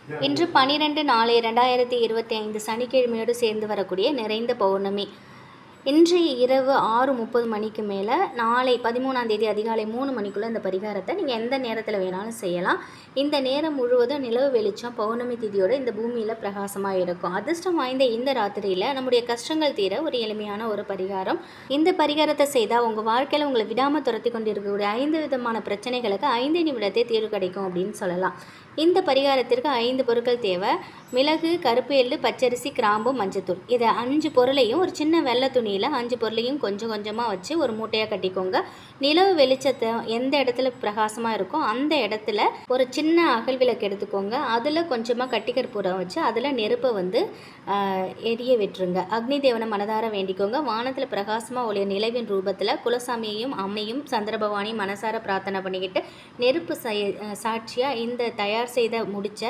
இன்று 12/4/2025 சனிக்கிழமையோடு சேர்ந்து வரக்கூடிய நிறைந்த பௌர்ணமி. இன்றைய இரவு 6:30 மணிக்கு மேலே நாளை 13ஆம் தேதி அதிகாலை 3 மணிக்குள்ளே இந்த பரிகாரத்தை நீங்கள் எந்த நேரத்தில் வேணாலும் செய்யலாம். இந்த நேரம் முழுவதும் நிலவு வெளிச்சம் பௌர்ணமி திதியோடு இந்த பூமியில் பிரகாசமாக இருக்கும். அதிர்ஷ்டம் வாய்ந்த இந்த ராத்திரியில் நம்முடைய கஷ்டங்கள் தீர ஒரு எளிமையான ஒரு பரிகாரம். இந்த பரிகாரத்தை செய்தால் உங்கள் வாழ்க்கையில் உங்களை விடாமல் துரத்தி கொண்டு இருக்கக்கூடிய 5 விதமான பிரச்சனைகளுக்கு 5 நிமிடத்தை தீர்வு கிடைக்கும் அப்படின்னு சொல்லலாம். இந்த பரிகாரத்திற்கு 5 பொருட்கள் தேவை. மிளகு, கருப்பு எள்ளு, பச்சரிசி, கிராம்பு, மஞ்சத்தூள். இதை 5 பொருளையும் ஒரு சின்ன வெள்ளை துணியில் 5 பொருளையும் கொஞ்சம் கொஞ்சமாக வச்சு ஒரு மூட்டையாக கட்டிக்கோங்க. நிலவு வெளிச்சத்தை எந்த இடத்துல பிரகாசமாக இருக்கோ அந்த இடத்துல ஒரு சின்ன அகல் விளக்கு எடுத்துக்கோங்க. அதில் கொஞ்சமாக கட்டிக்கற்பூரம் வச்சு அதில் நெருப்பை எரிய விட்டுருங்க. அக்னி தேவனை மனதார வேண்டிக்கோங்க. வானத்தில் பிரகாசமாக ஒளிய நிலவின் ரூபத்தில் குலசாமியையும் அம்மையும் சந்திரபவானியும் மனசார பிரார்த்தனை பண்ணிக்கிட்டு நெருப்பு சாட்சியாக இந்த தயார் செய்த முடிச்ச